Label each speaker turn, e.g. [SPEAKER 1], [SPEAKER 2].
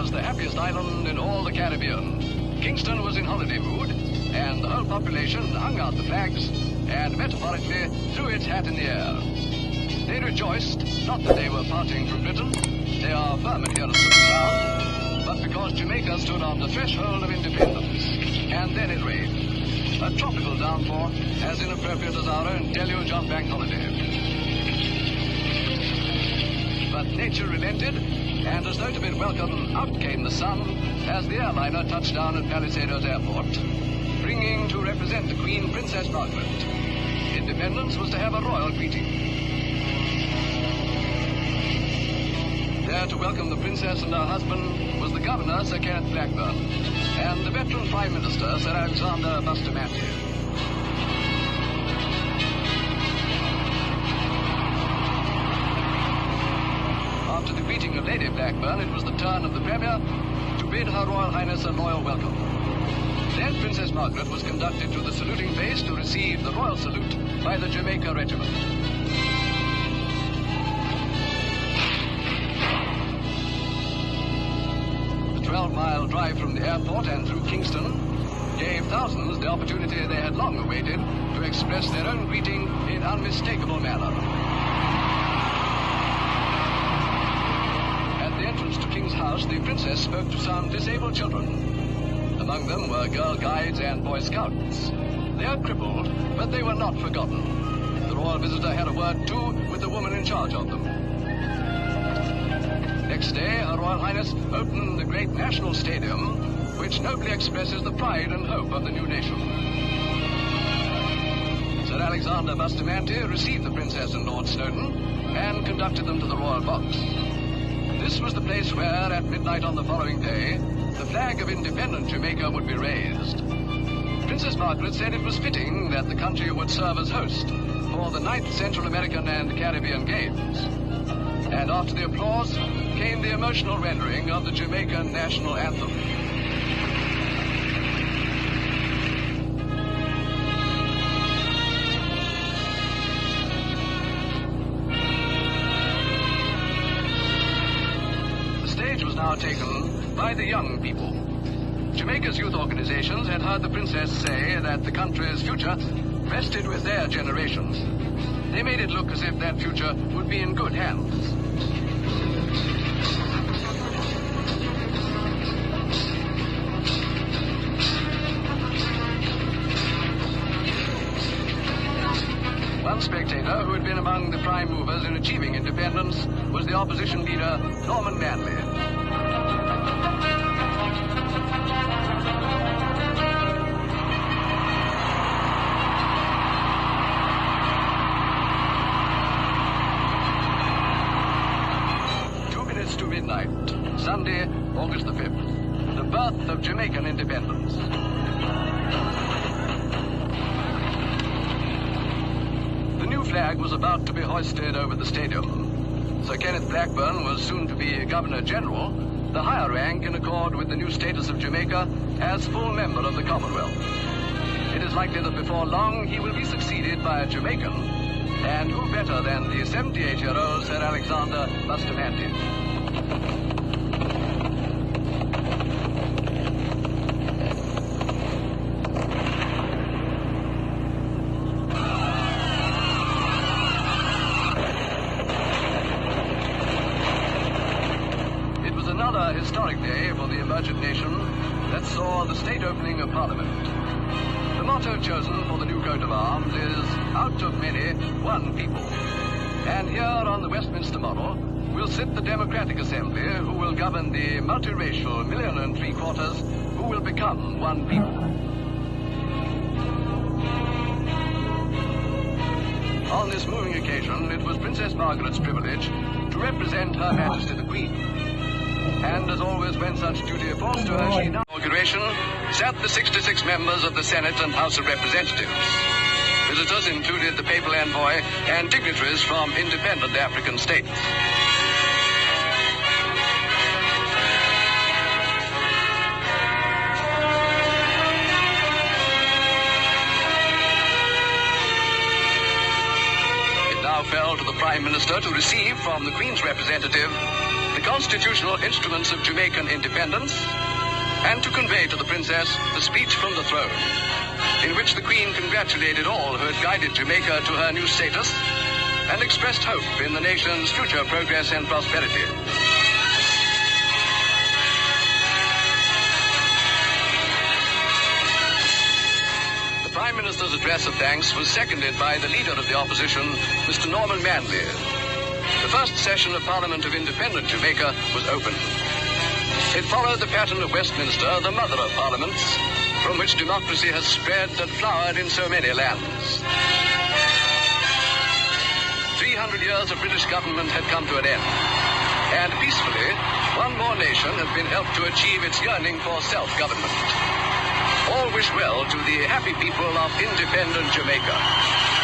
[SPEAKER 1] was the happiest island in all the Caribbean. Kingston was in holiday mood, and the whole population hung out the flags and metaphorically threw its hat in the air. They rejoiced, not that they were parting from Britain, they are firm adherents of the Crown, but because Jamaica stood on the threshold of independence. And then it rained. A tropical downpour, as inappropriate as our own deluge on bank holiday. But nature relented, and as though to bid welcome, out came the sun as the airliner touched down at Palisadoes Airport, bringing to represent the Queen, Princess Margaret. Independence was to have a royal greeting. There to welcome the Princess and her husband was the Governor, Sir Kenneth Blackburn, and the veteran Prime Minister, Sir Alexander Bustamante. After the greeting of Lady Blackburn, it was the turn of the Premier to bid Her Royal Highness a loyal welcome. Then Princess Margaret was conducted to the saluting base to receive the royal salute by the Jamaica Regiment. The 12-mile drive from the airport and through Kingston gave thousands the opportunity they had long awaited to express their own greeting in unmistakable manner. At the entrance to King's House, the Princess spoke to some disabled children. Among them were Girl Guides and Boy Scouts. They are crippled, but they were not forgotten. The royal visitor had a word, too, with the woman in charge of them. Next day, Her Royal Highness opened the great National Stadium, which nobly expresses the pride and hope of the new nation. Sir Alexander Bustamante received the Princess and Lord Snowdon and conducted them to the royal box. This was the place where, at midnight on the following day, the flag of independent Jamaica would be raised. Princess Margaret said it was fitting that the country would serve as host for the 9th Central American and Caribbean Games. And after the applause came the emotional rendering of the Jamaican national anthem. The stage was now taken by the young people. Jamaica's youth organizations had heard the Princess say that the country's future rested with their generations. They made it look as if that future would be in good hands. One spectator who had been among the prime movers in achieving independence was the opposition leader, Norman Manley. To midnight, Sunday, August the 5th, the birth of Jamaican independence. The new flag was about to be hoisted over the stadium. Sir Kenneth Blackburn was soon to be Governor General, the higher rank in accord with the new status of Jamaica as full member of the Commonwealth. It is likely that before long he will be succeeded by a Jamaican, and who better than the 78-year-old Sir Alexander Bustamante. It was another historic day for the emergent nation that saw the state opening of Parliament. The motto chosen for the new coat of arms is, out of many, one people. And here on the Westminster model will sit the Democratic Assembly who will govern the multiracial 1.75 million who will become one people. On this moving occasion, it was Princess Margaret's privilege to represent Her Majesty the Queen. And as always when such duty falls to her, she now inauguration sat the 66 members of the Senate and House of Representatives. Visitors included the papal envoy and dignitaries from independent African states. It now fell to the Prime Minister to receive from the Queen's representative the constitutional instruments of Jamaican independence, and to convey to the princess the speech from the throne, in which the Queen congratulated all who had guided Jamaica to her new status and expressed hope in the nation's future progress and prosperity. The Prime Minister's address of thanks was seconded by the leader of the opposition, Mr. Norman Manley. The first session of Parliament of Independent Jamaica was opened. It followed the pattern of Westminster, the mother of parliaments, from which democracy has spread and flowered in so many lands. 300 years of British government had come to an end, and peacefully, one more nation had been helped to achieve its yearning for self-government. All wish well to the happy people of independent Jamaica.